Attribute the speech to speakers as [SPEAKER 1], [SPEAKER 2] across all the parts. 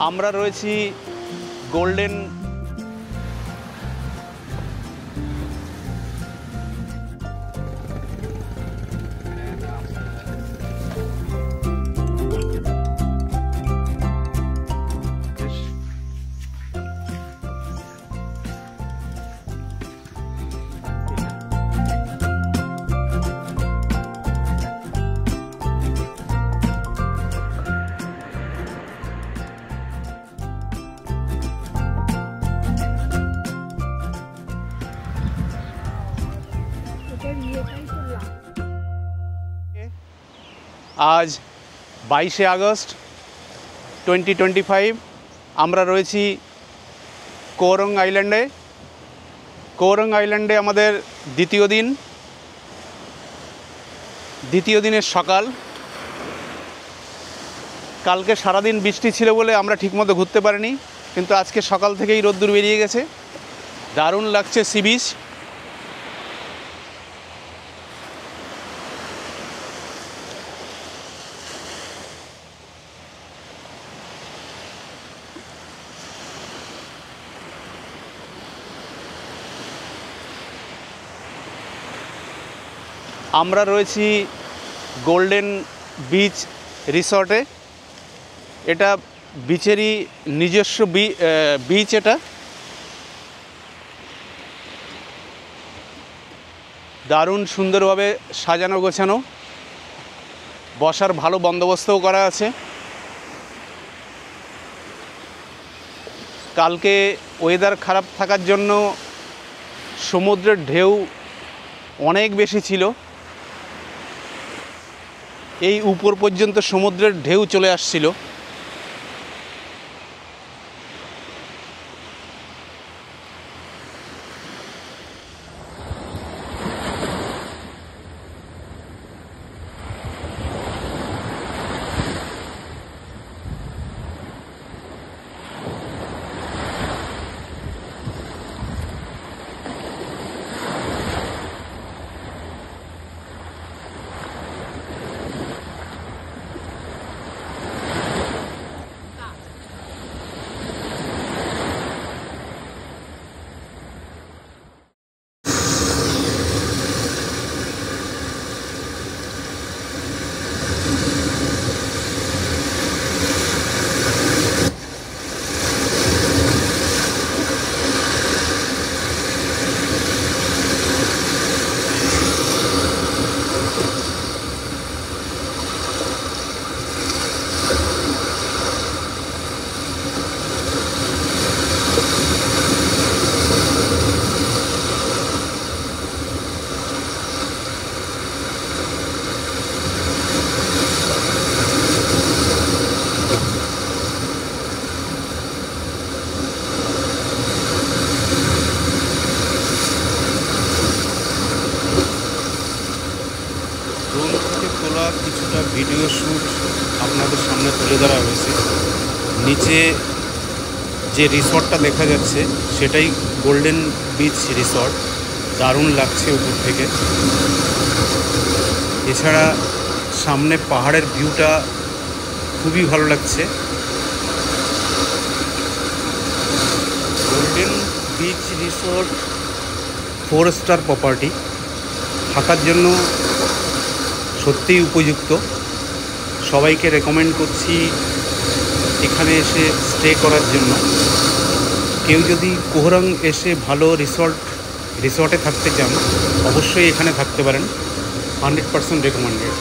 [SPEAKER 1] আমরা রয়েছি গোল্ডেন आज 22 আগস্ট 2025 আমরা রয়েছি কোরং আইল্যান্ডে আমাদের দ্বিতীয় দিনের সকাল। কালকে সারাদিন বৃষ্টি ছিল বলে আমরা ঠিকমতো ঘুরতে পারিনি, কিন্তু আজকে সকাল থেকেই রোদ্দুর বেরিয়ে গেছে। দারুণ লাগছে সি বিচ। আমরা রয়েছি গোল্ডেন বিচ রিসর্টে। এটা বিচেরই নিজস্ব বিচ। এটা দারুণ সুন্দরভাবে সাজানো গোছানো, বসার ভালো বন্দোবস্তও করা আছে। কালকে ওয়েদার খারাপ থাকার জন্য সমুদ্রের ঢেউ অনেক বেশি ছিল। এই উপর পর্যন্ত সমুদ্রের ঢেউ চলে আসছিল। কিছুটা ভিডিও শ্যুট আপনাদের সামনে তুলে ধরা হয়েছে। নিচে যে রিসর্টটা দেখা যাচ্ছে সেটাই গোল্ডেন বিচ রিসর্ট। দারুণ লাগছে উপর থেকে। এছাড়া সামনে পাহাড়ের ভিউটা খুবই ভালো লাগছে। Golden beach resort 4 star property, থাকার জন্য সত্যিই উপযুক্ত। সবাইকে রেকমেন্ড করছি এখানে এসে স্টে করার জন্য। কেউ যদি কোহরাং এসে ভালো রিসর্টে থাকতে চান অবশ্যই এখানে থাকতে পারেন। 100% রেকমেন্ডেড।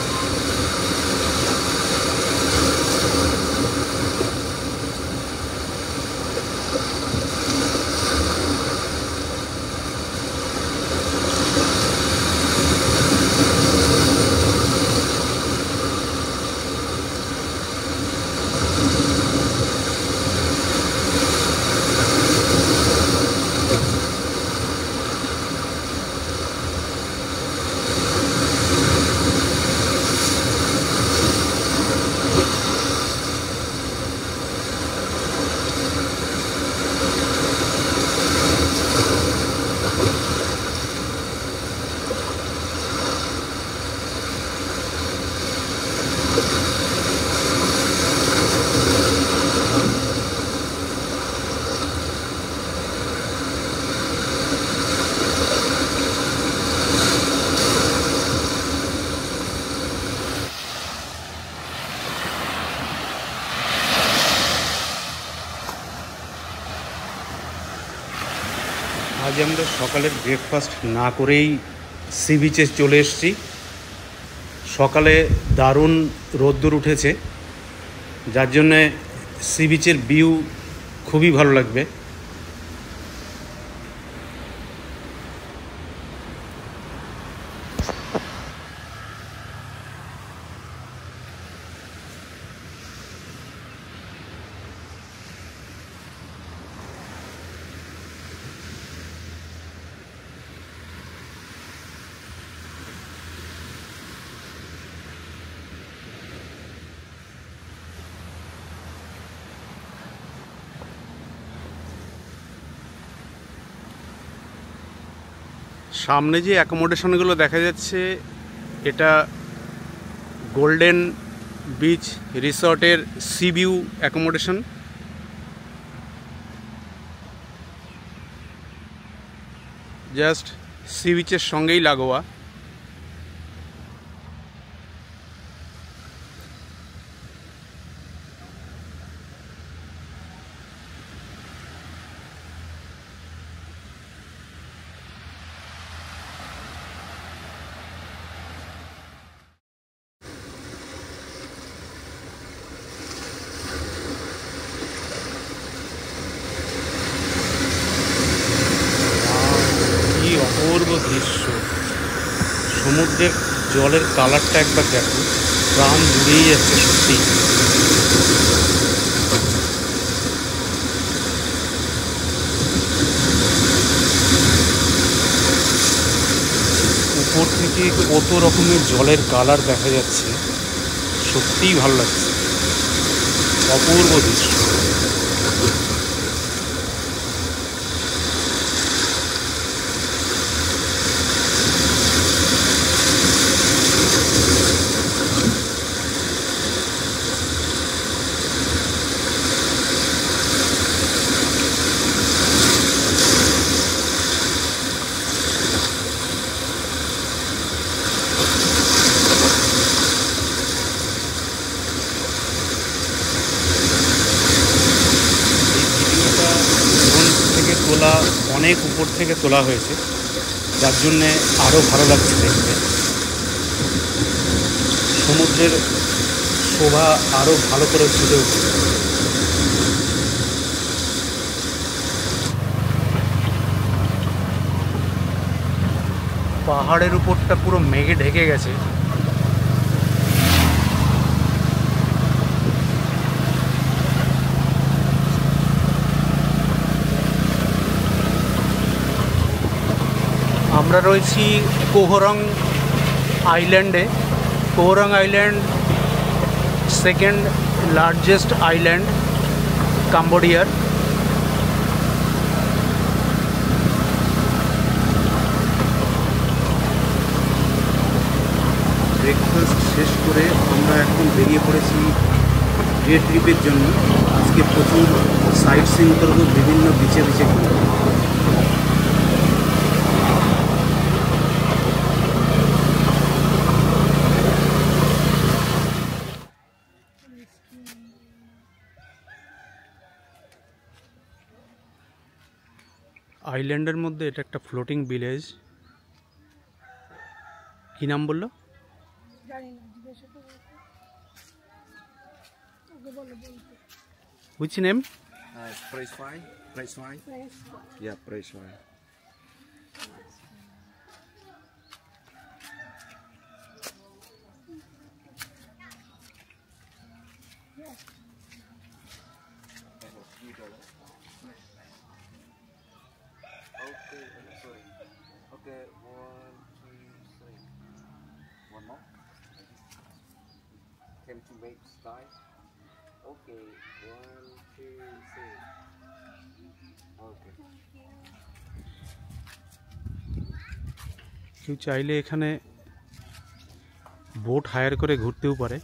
[SPEAKER 1] আজ আমরা সকালের ব্রেকফাস্ট না করেই সি বিচে চলে এসেছি। সকালে দারুণ রোদ্দুর উঠেছে, যার জন্যে সি বিচের ভিউ খুবই ভালো লাগবে। সামনে যে অ্যাকোমোডেশনগুলো দেখা যাচ্ছে, এটা গোল্ডেন বিচ রিসর্টের sea view accommodation. Just sea বিচের সঙ্গেই লাগোয়া। কি অপূর্ব দৃশ্য! সমুদ্রের জলের কালারটা একবার দেখো, প্রাণ জুড়েই যাচ্ছে সত্যি। উপর থেকে কত রকমের জলের কালার দেখা যাচ্ছে, সত্যিই ভালো লাগছে। অপূর্ব দৃশ্য। তোলা অনেক উপর থেকে তোলা হয়েছে, যার জন্যে আরও ভালো লাগছে দেখতে। সমুদ্রের শোভা আরও ভালো করে ফুটে উঠছে। পাহাড়ের উপরটা পুরো মেঘে ঢেকে গেছে। আমরা রয়েছি কোহরং আইল্যান্ডে। Koh Rong island second largest island কাম্বোডিয়ার। ব্রেকফাস্ট শেষ করে আমরা এখন বেরিয়ে পড়েছি ডে ট্রিপের জন্য। আজকে প্রচুর সাইট সিন করবো, বিভিন্ন বিচে বিচে ঘুরবো। আইল্যান্ডের মধ্যে এটা একটা ফ্লোটিং ভিলেজ। কি নাম বললো? Which name?
[SPEAKER 2] Preiswai. Yeah, Preiswai. Okay, sorry. Okay, 1, 2, 3. One more. Came to make style. Okay, 1, 2, 3. Okay.
[SPEAKER 1] কেউ চাইলে এখানে বোট হায়ার করে ঘুরতেও পারে।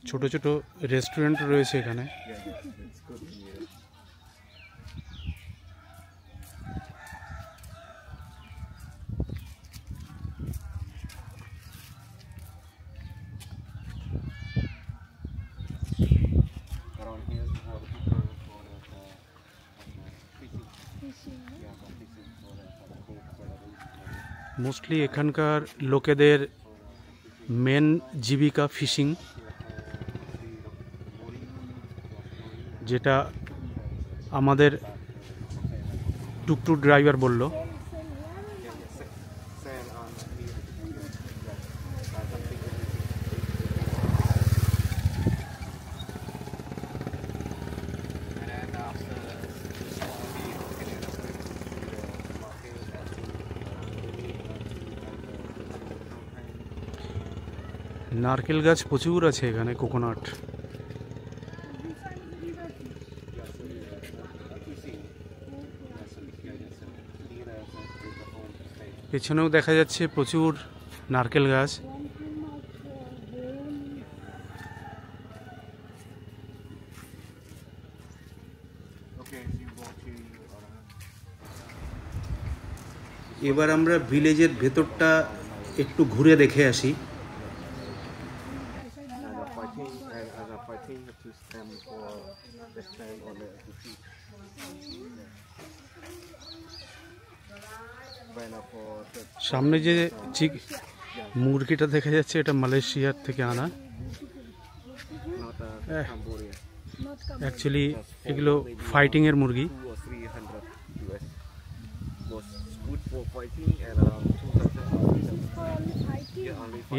[SPEAKER 1] ছোট ছোট রেস্টুরেন্ট রয়েছে এখানে। মোস্টলি এখানকার লোকেদের মেন জীবিকা ফিশিং, যেটা আমাদের টুকটুক ড্রাইভার বলল। নারকেল গাছ প্রচুর আছে এখানে, কোকোনাট। পেছনেও দেখা যাচ্ছে প্রচুর নারকেল গাছ। এবার আমরা ভিলেজের ভেতরটা একটু ঘুরে দেখে আসি। সামনে যে মুরগিটা দেখা যাচ্ছে, এটা মালয়েশিয়ার থেকে আনা। অ্যাকচুয়ালি এগুলো ফাইটিং এর মুরগি।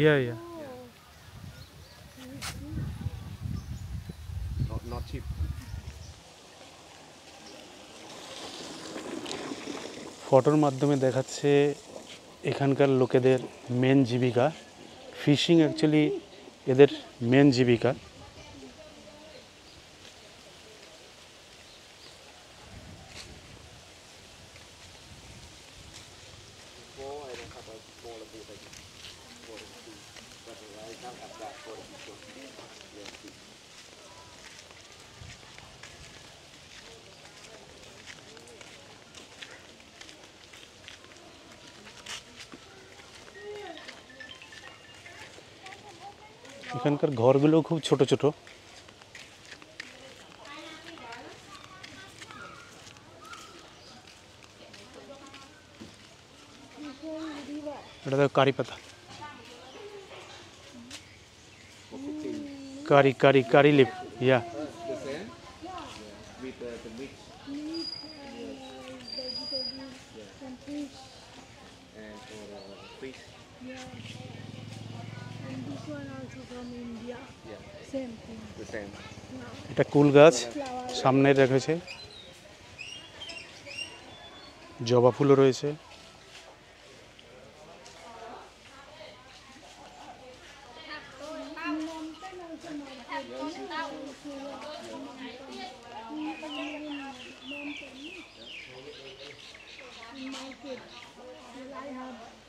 [SPEAKER 1] Yeah, yeah.
[SPEAKER 2] Not cheap.
[SPEAKER 1] ফটোর মাধ্যমে দেখাচ্ছে এখানকার লোকেদের মেন জীবিকা ফিশিং। অ্যাকচুয়ালি এদের মেন জীবিকা। এখানকার ঘরগুলো খুব ছোট ছোট। এটা তো কারি পাতা, curry leaf. Yeah
[SPEAKER 2] The same with the mix
[SPEAKER 3] and fish.
[SPEAKER 2] and for fish.
[SPEAKER 3] And this one also from India.
[SPEAKER 2] Yeah,
[SPEAKER 3] Same thing.
[SPEAKER 2] the same.
[SPEAKER 1] এটা কুল গাছ
[SPEAKER 3] Flower.
[SPEAKER 1] সামনে রেখেছে, জবা ফুলও রয়েছে।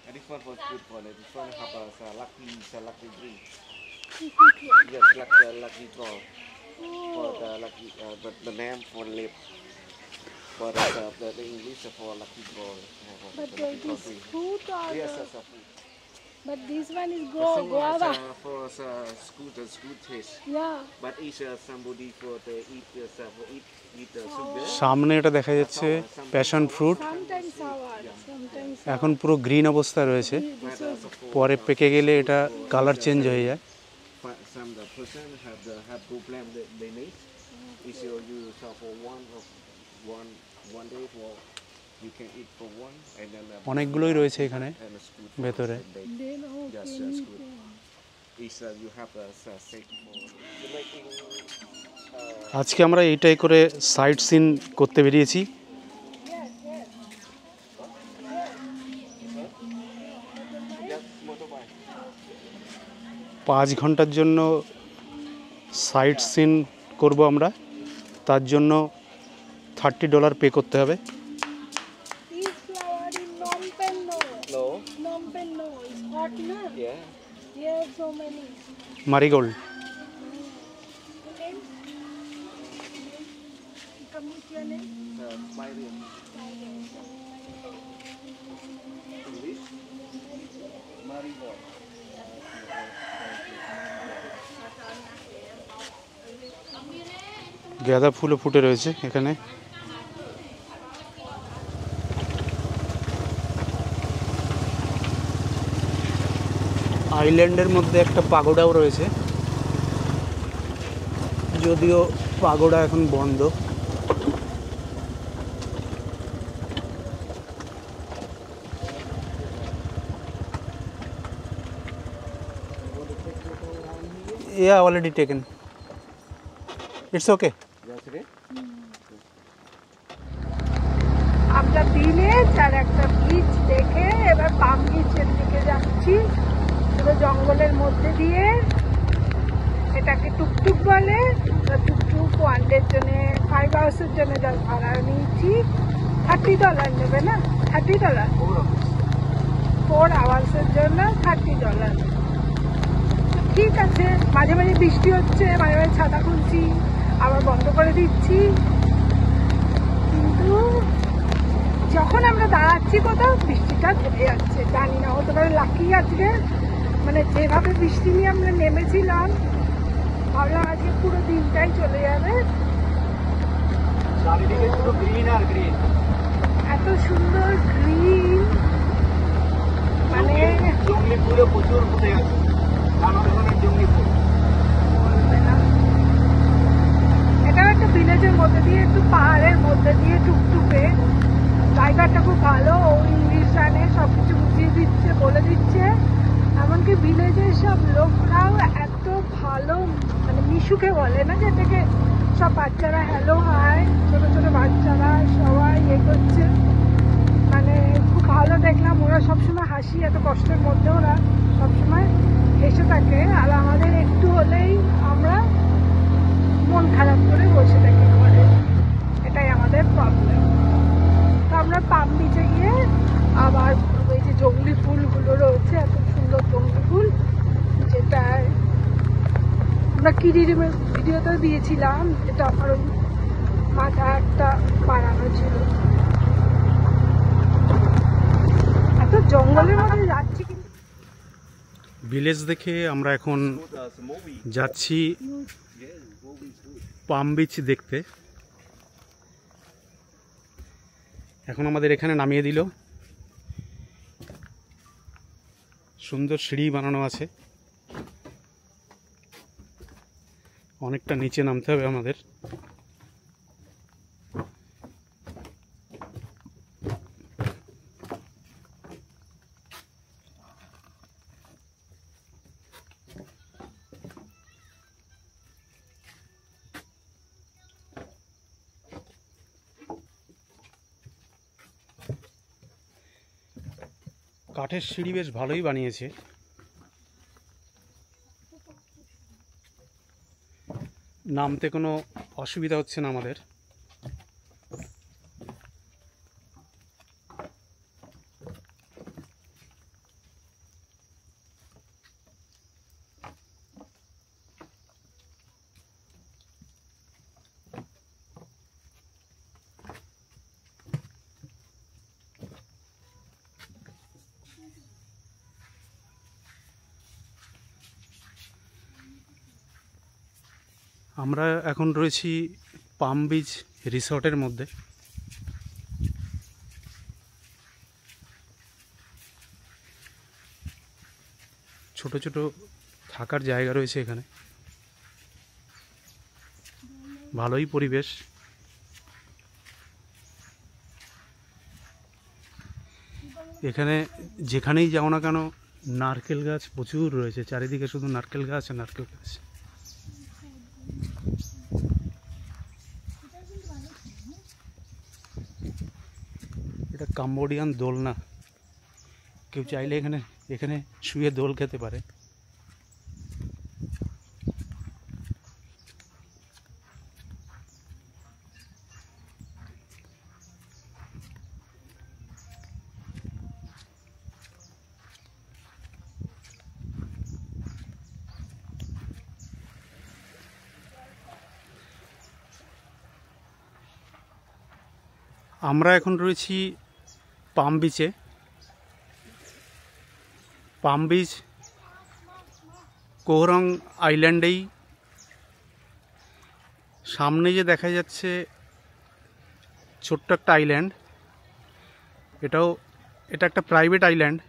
[SPEAKER 2] And this one was good for it. This one have a lucky drink.
[SPEAKER 3] Yeah.
[SPEAKER 2] Yes, like the lucky draw for the lucky the name for lip. For the English for lucky draw.
[SPEAKER 3] But
[SPEAKER 2] The lucky
[SPEAKER 3] it
[SPEAKER 2] draw
[SPEAKER 3] is
[SPEAKER 2] drink.
[SPEAKER 3] fruit or
[SPEAKER 2] Yes,
[SPEAKER 3] the-
[SPEAKER 2] that's a fruit.
[SPEAKER 3] but this one is
[SPEAKER 2] The same one
[SPEAKER 3] guava.
[SPEAKER 2] is, for school taste.
[SPEAKER 3] Yeah.
[SPEAKER 2] But it's somebody for the eat the sugar.
[SPEAKER 1] সামনে এটা দেখা যাচ্ছে passion fruit.
[SPEAKER 3] Sometimes sour. Sometimes
[SPEAKER 1] এখন পুরো green অবস্থায় রয়েছে,
[SPEAKER 3] this was
[SPEAKER 1] পরে পেকে গেলে এটা কালার চেঞ্জ হয়ে যায়।
[SPEAKER 2] But some the person have problem that they need. If you use for one day for you can eat for one and then
[SPEAKER 1] অনেকগুলোই রয়েছে এখানে
[SPEAKER 2] and it's good
[SPEAKER 1] ভেতরে।
[SPEAKER 3] they know
[SPEAKER 2] Yes,
[SPEAKER 3] okay,
[SPEAKER 2] that's
[SPEAKER 3] you
[SPEAKER 2] good.
[SPEAKER 3] can.
[SPEAKER 2] is you have a set for you're making
[SPEAKER 1] আজকে আমরা এইটাই করে site scene করতে বেরিয়েছি।
[SPEAKER 2] just motorbike.
[SPEAKER 1] 5 ঘন্টার জন্য সাইট সিন করব আমরা, তার জন্য $30 পে করতে হবে।
[SPEAKER 3] This flower in Phnom Penh, no.
[SPEAKER 2] No.
[SPEAKER 3] Phnom Penh, no. It's hot, na?
[SPEAKER 2] Yeah.
[SPEAKER 3] Here so many.
[SPEAKER 1] Marigold.
[SPEAKER 3] Okay. Come with your name.
[SPEAKER 2] Mariam. English. Marigold.
[SPEAKER 1] গাঁদা ফুলও ফুটে রয়েছে এখানে। আইল্যান্ডের মধ্যে একটা পাগোডাও রয়েছে, যদিও পাগোডা এখন বন্ধ। Yeah, already taken. It's okay.
[SPEAKER 2] That's it?
[SPEAKER 3] আমরা বিলেজ আর একটা বিচ দেখে এবার পাম বিচের দিকে যাচ্ছি। পুরো জঙ্গলের মধ্যে দিয়ে, এটাকে টুকটুক বলে। টুকটুক ওয়ান ডের জন্য 5 আওয়ার্সের জন্য যা ভাড়া নিয়েছি, $30 নেবে না, $30 4 আওয়ার্সের জন্য $30। ঠিক আছে, মাঝে মাঝে বৃষ্টি হচ্ছে, মাঝে মাঝে ছাতা খুলছি, আবার বন্ধ করে দিচ্ছি। কিন্তু যখন আমরা দাঁড়াচ্ছি কোথাও, বৃষ্টিটা থেমে যাচ্ছে। জানি না, হতে পারে লাকি আজকে, মানে যেভাবে বৃষ্টি নিয়ে আমরা নেমেছিলাম, ভাবলাম আজকে পুরো দিনটাই চলে যাবে।
[SPEAKER 2] চারিদিকে শুধু গ্রিন আর গ্রিন।
[SPEAKER 3] এত সুন্দর গ্রিন, মানে
[SPEAKER 2] জঙ্গলি ফুলে প্রচুর ফুটে আছে, নানা ধরনের জঙ্গলি ফুল।
[SPEAKER 3] বলবে না। এটাও একটা ভিলেজের মধ্যে দিয়ে, একটু পাহাড়ের মধ্যে দিয়ে টুকটুকে। ড্রাইভারটা খুব ভালো, ও ইংলিশ জানে, সবকিছু বুঝিয়ে দিচ্ছে, বলে দিচ্ছে। এমনকি ভিলেজের সব লোকরাও এত ভালো, মানে মিশুকে বলে না, যেটাকে সব বাচ্চারা হ্যালো হাই, ছোট ছোট বাচ্চারা সবাই করছে, মানে খুব ভালো দেখলাম। ওরা সবসময় হাসি, এত কষ্টের মধ্যে ওরা সবসময় হেসে থাকে। আর আমাদের একটু হলেই আমরা মন খারাপ করে বসে থাকি ঘরে, এটাই আমাদের প্রবলেম। তো আমরা পাম বিচে গিয়ে আবার ওই যে জঙ্গলি ফুলগুলো রয়েছে, এত সুন্দর জঙ্গলি ফুল, যেটা আমরা কিরিমের ভিডিওতে দিয়েছিলাম, যেটা আমার মাথা একটা বানানো ছিল। এত জঙ্গলের মধ্যে যাচ্ছি, কিন্তু
[SPEAKER 1] ভিলেজ দেখে আমরা এখন যাচ্ছি পাম বিচ দেখতে। এখন আমাদের এখানে নামিয়ে দিল, সুন্দর সিঁড়ি বানানো আছে, অনেকটা নিচে নামতে হবে আমাদের। কাঠের সিঁড়ি বেশ ভালোই বানিয়েছে। নামতে কোনো অসুবিধা হচ্ছে না আমাদের। আমরা এখন রয়েছি পাম বিচ রিসর্টের মধ্যে। ছোট ছোট থাকার জায়গা রয়েছে এখানে, ভালোই পরিবেশ। এখানে যেখানেই যাও না কেন, নারকেল গাছ প্রচুর রয়েছে, চারিদিকে শুধু নারকেল গাছ আর নারকেল গাছ। এটা কাম্বোডিয়ান দোলনা, কেউ চাইলে এখানে এখানে শুয়ে দোল খেতে পারে। আমরা এখন রয়েছি পাম বিচে। পাম বিচ কোহরং আইল্যান্ডেই। সামনে যে দেখা যাচ্ছে ছোট্ট একটা আইল্যান্ড, এটা একটা প্রাইভেট আইল্যান্ড।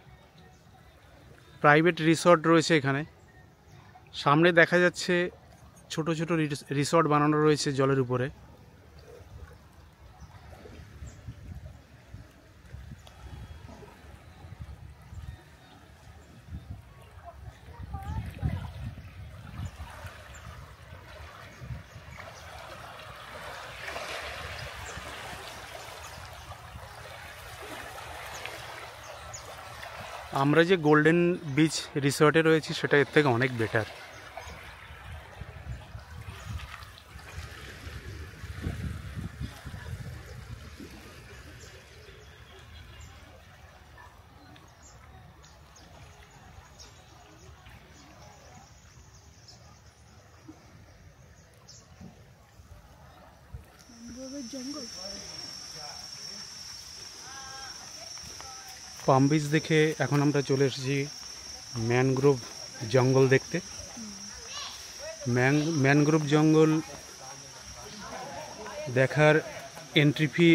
[SPEAKER 1] প্রাইভেট রিসর্ট রয়েছে এখানে। সামনে দেখা যাচ্ছে ছোট ছোট রিসর্ট বানানো রয়েছে জলের উপরে। আমরা যে গোল্ডেন বিচ রিসর্টে রয়েছি সেটা এর থেকে অনেক বেটার।
[SPEAKER 3] জঙ্গল
[SPEAKER 1] পাম বিচ দেখে এখন আমরা চলে এসেছি ম্যানগ্রোভ জঙ্গল দেখতে। ম্যানগ্রোভ জঙ্গল দেখার এন্ট্রি ফি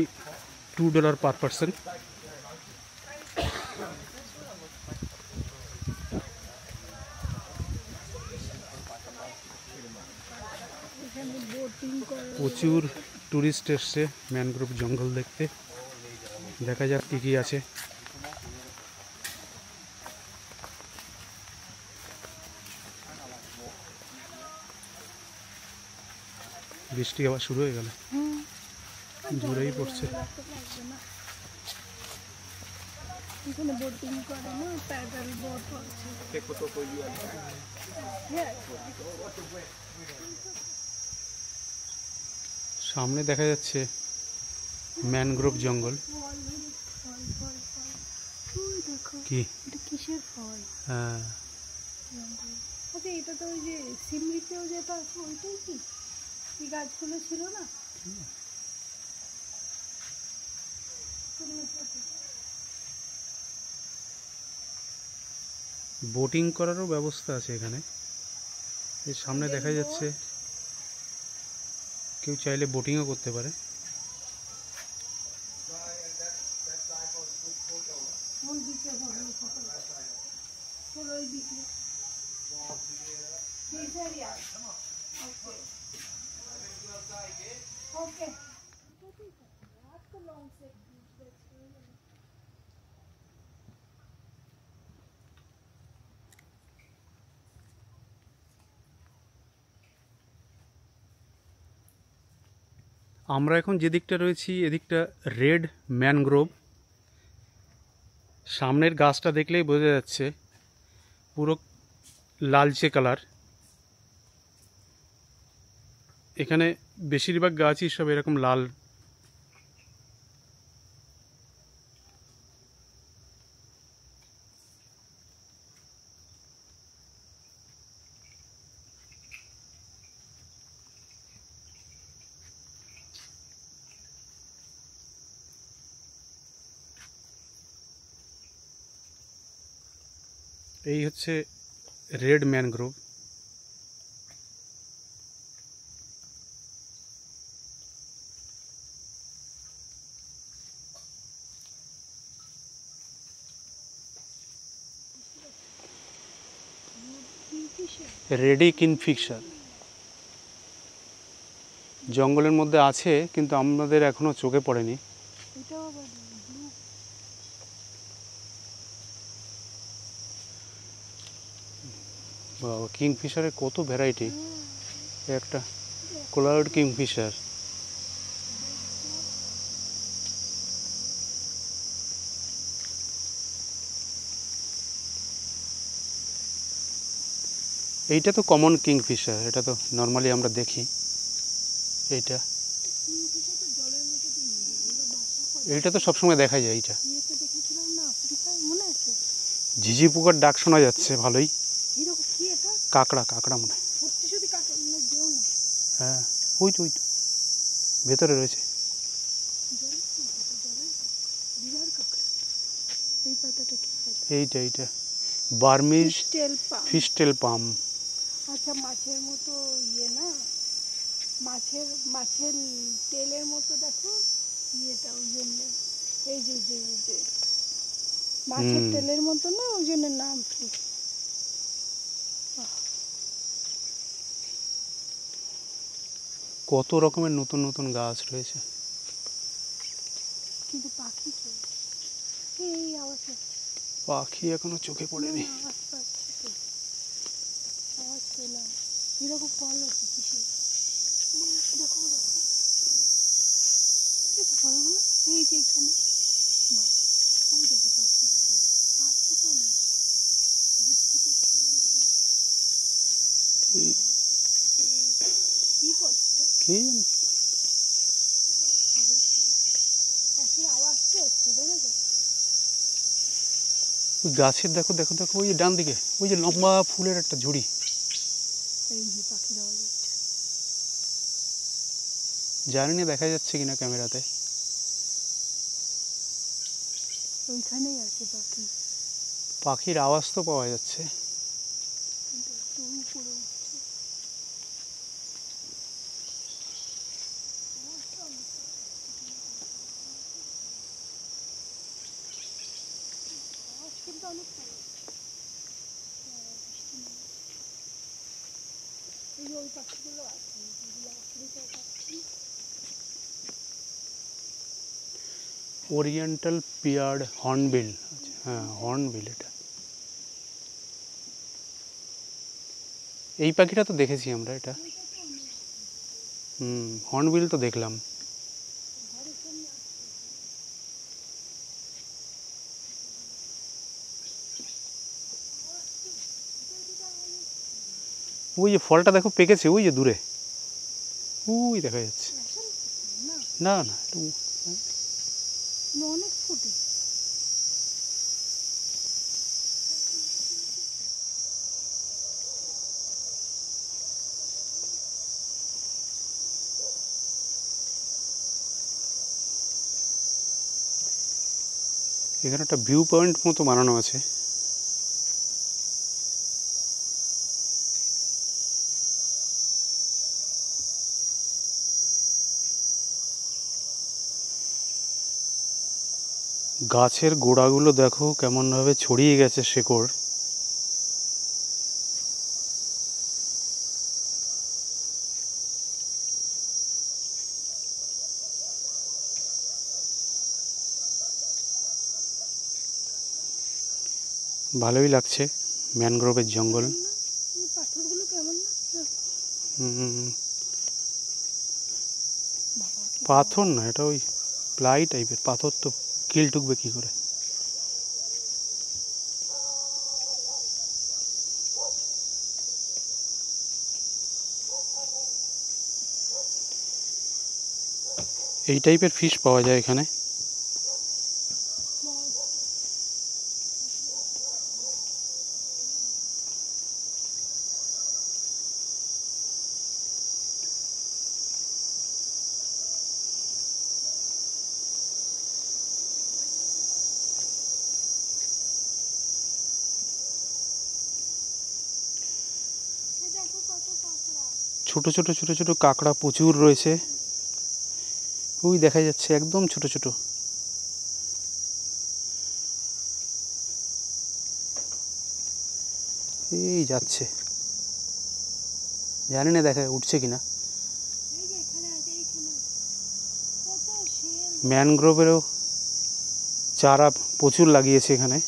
[SPEAKER 1] $2 পার পারসন।
[SPEAKER 3] এখানে বোটিং করে।
[SPEAKER 1] প্রচুর টুরিস্ট এসছে ম্যানগ্রোভ জঙ্গল দেখতে। দেখা যাক কী কী আছে। বৃষ্টি আবার শুরু হয়ে গেল, জোরেই পড়ছে।
[SPEAKER 3] এখানে বোটিং করে না, প্যাডেল বোট আছে।
[SPEAKER 1] সামনে দেখা যাচ্ছে ম্যানগ্রোভ জঙ্গল। কি
[SPEAKER 3] এটা কিসের ফল?
[SPEAKER 1] হ্যাঁ,
[SPEAKER 3] আচ্ছা এটা তো ওই যে সিমরিতেও যেটা আছে ওইটাই কি? এই গাছগুলো ছিল না?
[SPEAKER 1] বোটিং করারও ব্যবস্থা আছে এখানে। এর সামনে দেখা যাচ্ছে কেউ চাইলে বোটিংও করতে পারে। আমরা এখন যে দিকটা রয়েছি এদিকটা রেড ম্যানগ্রোভ। সামনের গাছটা দেখলেই বোঝা যাচ্ছে পুরো লালচে কালার। এখানে বেশিরভাগ গাছই সব এরকম লাল। এই হচ্ছে রেড ম্যানগ্রোভ। রেডি কিংফিশার জঙ্গলের মধ্যে আছে কিন্তু আমাদের এখনো চোখে পড়েনি। বাবা, কিংফিশারের কত ভ্যারাইটি। একটা কোলার্ড কিংফিশার। এইটা তো কমন কিংফিশার, এটা তো নর্মালি আমরা দেখি। এইটা তো সবসময় দেখা যায়। এইটা ঝিঝি পোকার ডাক শোনা যাচ্ছে ভালোই। কাঁকড়া কাঁকড়া মনে হয়। হ্যাঁ, ওই তো ভেতরে রয়েছে। এইটা বার্মিজ ফিস্টেল পাম।
[SPEAKER 3] আচ্ছা, মাছের মতো ইয়ে না, মাছের তেলের মতো দেখো ইয়েটা, ওই জন্য এই যে মাছের তেলের মতো না, ওই জন্য নাম।
[SPEAKER 1] কত রকমের নতুন নতুন গাছ রয়েছে।
[SPEAKER 3] কিন্তু পাখি কে? এই আওয়াজ হচ্ছে।
[SPEAKER 1] পাখি এখনো চোখে পড়েনি।
[SPEAKER 3] আওয়াজ পাচ্ছি তো, আওয়াজ পেলাম। এরকম ফল হচ্ছে কিসে? দেখো দেখো, এই তো ফলগুলো, এই যে এখানে। বাহ, ওই দেখো পাখি আসছে তো না, বৃষ্টি করছে কি বলছে
[SPEAKER 1] কে জানে।
[SPEAKER 3] পাখির আওয়াজ তো হচ্ছে, দেখেছো?
[SPEAKER 1] ওই গাছের দেখো দেখো দেখো, ওই যে ডান দিকে ওই যে লম্বা ফুলের একটা ঝুড়ি।
[SPEAKER 3] এই যে পাখির আওয়াজ হচ্ছে।
[SPEAKER 1] জানি না দেখা যাচ্ছে কিনা ক্যামেরাতে।
[SPEAKER 3] ওইখানেই আছে পাখি,
[SPEAKER 1] পাখির আওয়াজ তো পাওয়া যাচ্ছে।
[SPEAKER 3] কিন্তু একটু উপরে উঠছে। আওয়াজ কিন্তু অনেক ভালো। বৃষ্টি নেই, এই যে ওই পাখিগুলো আছে, যেগুলো আফ্রিকার পাখি।
[SPEAKER 1] Oriental pied hornbill. আচ্ছা হ্যাঁ, হর্নবিল এটা। এই পাখিটা তো দেখেছি আমরা, এটা হর্নবিল তো দেখলাম। ওই যে ফলটা দেখো পেকেছে, ওই যে দূরে, ওই দেখা যাচ্ছে। না না, একটু
[SPEAKER 3] অনেক ফুটে।
[SPEAKER 1] এখানে একটা ভিউ পয়েন্ট মতো বানানো আছে। গাছের গোড়াগুলো দেখো কেমনভাবে ছড়িয়ে গেছে শেকড়। ভালোই লাগছে ম্যানগ্রোভের জঙ্গল।
[SPEAKER 3] পাথরগুলো কেমন না?
[SPEAKER 1] পাথর না, এটা ওই প্লাই টাইপের পাথর, তো কিল টুকবে কী করে। এই টাইপের ফিশ পাওয়া যায় এখানে। ছোট ছোট ছোট ছোট কাঁকড়া প্রচুর রয়েছে। ওই দেখা যাচ্ছে একদম ছোট ছোট। এই যাচ্ছে, জানি না দেখা উঠছে কিনা। ম্যানগ্রোভেরও চারা প্রচুর লাগিয়েছে এখানে।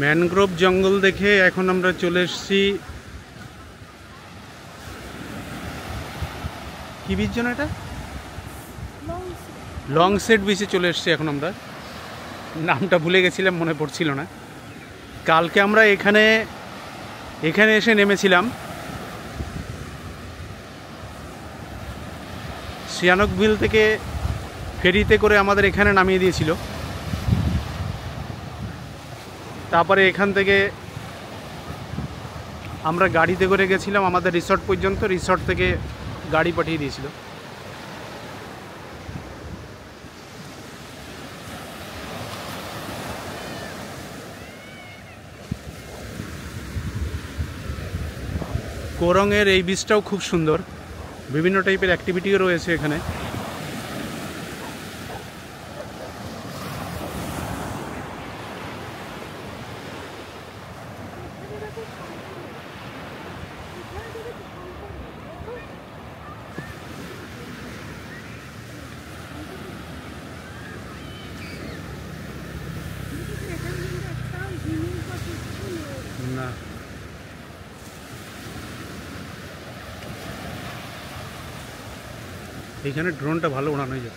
[SPEAKER 1] ম্যানগ্রোভ জঙ্গল দেখে এখন আমরা চলে এসেছি, কি বিচ যেন এটা, লংসেট বিচে চলে এসেছি এখন আমরা। নামটা ভুলে গেছিলাম, মনে পড়ছিল না। কালকে আমরা এখানে এসে নেমেছিলাম। সিয়ানকভিল থেকে ফেরিতে করে আমাদের এখানে নামিয়ে দিয়েছিল। তারপরে এখান থেকে আমরা গাড়িতে করে গেছিলাম আমাদের রিসর্ট পর্যন্ত, রিসর্ট থেকে গাড়ি পাঠিয়ে দিয়েছিল। কোরংয়ের এই বিচটাও খুব সুন্দর, বিভিন্ন টাইপের অ্যাক্টিভিটিও রয়েছে এখানে। না, এইখানে ড্রোনটা ভালো ওড়ানো যেত।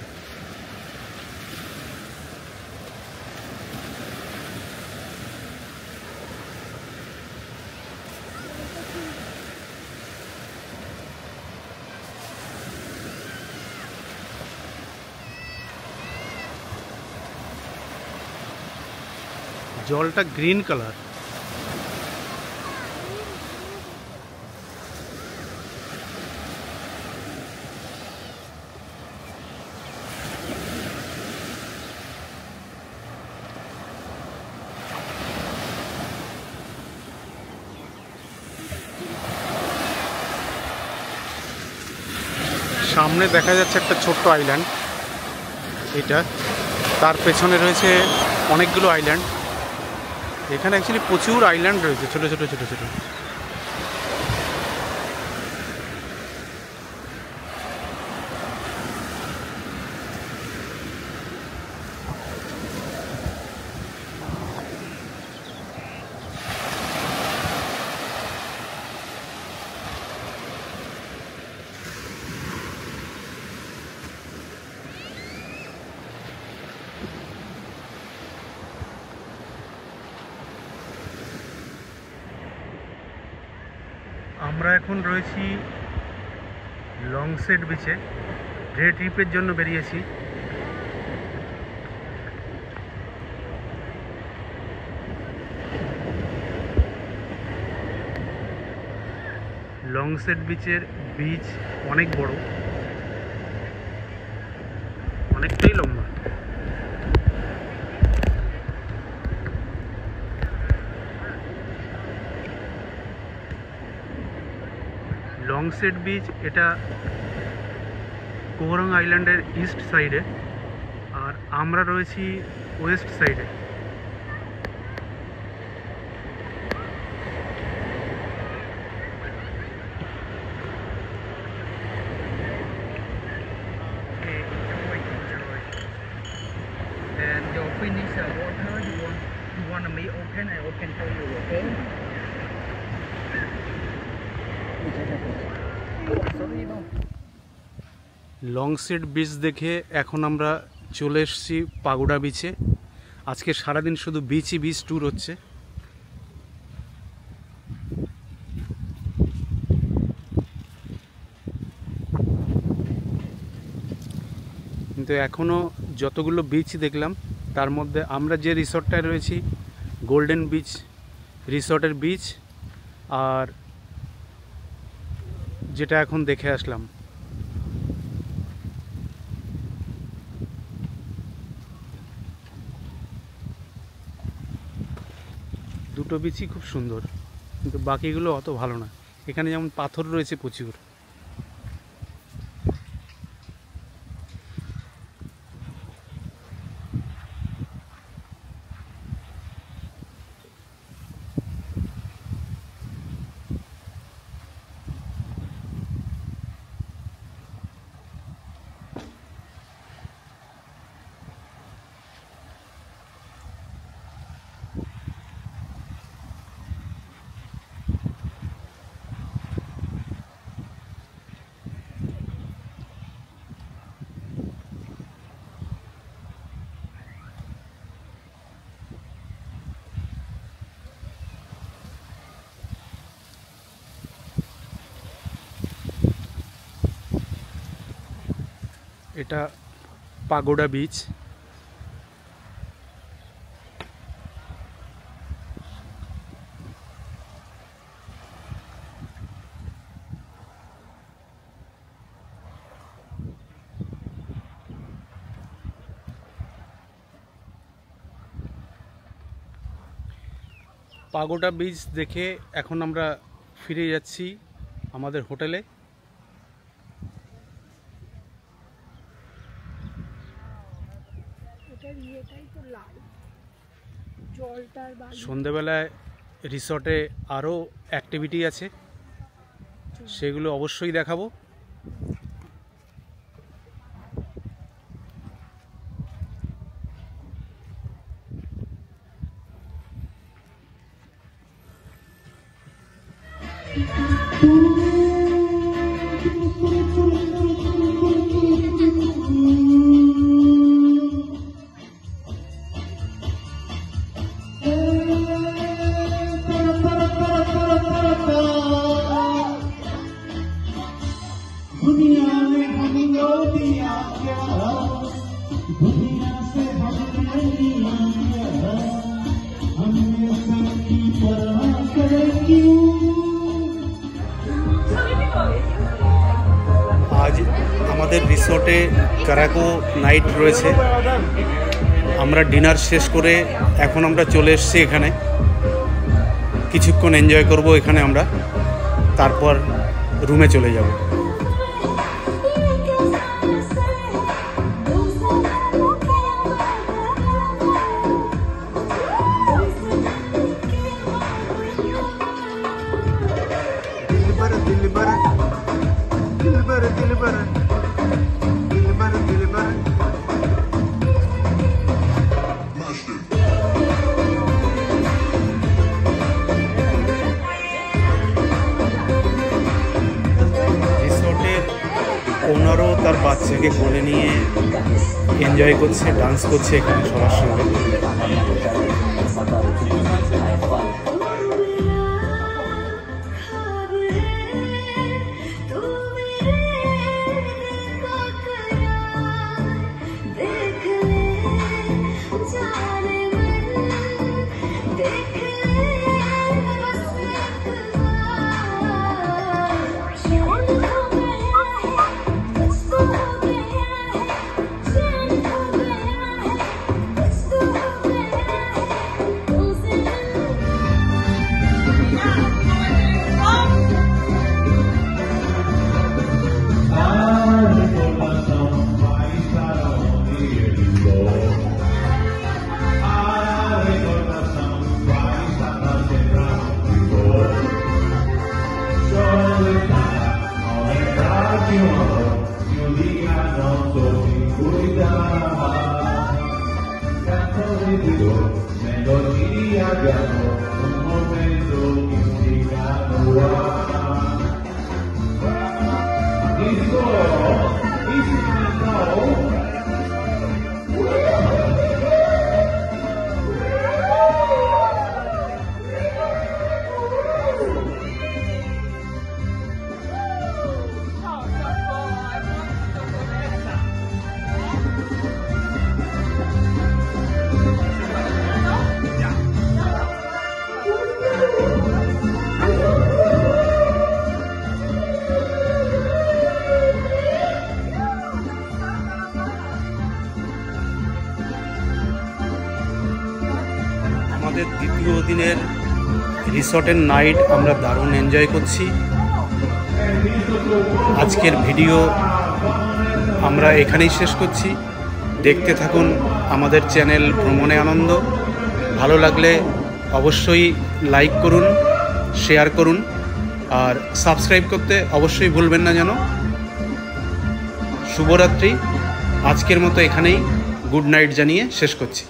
[SPEAKER 1] জলটা গ্রিন কালার। সামনে দেখা যাচ্ছে একটা ছোট্ট আইল্যান্ড, এটা তার পেছনে রয়েছে অনেকগুলো আইল্যান্ড। এখানে অ্যাকচুয়ালি প্রচুর আইল্যান্ড রয়েছে, ছোট ছোট ছোট ছোট। আমরা এখন রয়েছি লংসেট বিচে, ডে ট্রিপের জন্য বেরিয়েছি। লংসেট বিচের বিচ অনেক বড়, অনেকটাই লম্বা। লংসেট বিচ এটা কোরং আইল্যান্ডের ইস্ট সাইডে, আর আমরা রয়েছি ওয়েস্ট সাইডে।
[SPEAKER 4] And your finish water, you want me open, I open for you, okay? Sorry, no.
[SPEAKER 1] Long Set beach দেখে এখন আমরা চলে এসেছি পাগোডা বিচে। আজকে সারাদিন শুধু বিচই বিচ ট্যুর হচ্ছে। কিন্তু এখনও যতগুলো বিচ দেখলাম তার মধ্যে আমরা যে রিসর্টটায় রয়েছি গোল্ডেন বিচ রিসর্টের বিচ, আর যেটা এখন দেখে আসলাম দুটো বিচই খুব সুন্দর, কিন্তু বাকিগুলো অত ভালো না। এখানে যেমন পাথর রয়েছে প্রচুর। এটা পাগোডা বিচ। পাগোডা বিচ দেখে এখন আমরা ফিরে যাচ্ছি আমাদের হোটেলে। সন্ধেবেলায় রিসর্টে আরও অ্যাক্টিভিটি আছে, সেগুলো অবশ্যই দেখাবো। আজ আমাদের রিসর্টে কারাকো নাইট রয়েছে। আমরা ডিনার শেষ করে এখন আমরা চলে এসেছি এখানে, কিছুক্ষণ এনজয় করব এখানে আমরা, তারপর রুমে চলে যাব। ওনারও তার বাচ্চাকে কোলে নিয়ে এনজয় করছে, ডান্স করছে এখানে সবার সঙ্গে। আমাদের দ্বিতীয় দিনের রিসর্টের নাইট আমরা দারুণ এনজয় করছি। আজকের ভিডিও আমরা এখানেই শেষ করছি। দেখতে থাকুন আমাদের চ্যানেল ভ্রমণে আনন্দ। ভালো লাগলে অবশ্যই লাইক করুন, শেয়ার করুন, আর সাবস্ক্রাইব করতে অবশ্যই ভুলবেন না যেন। শুভরাত্রি। আজকের মতো এখানেই গুড নাইট জানিয়ে শেষ করছি।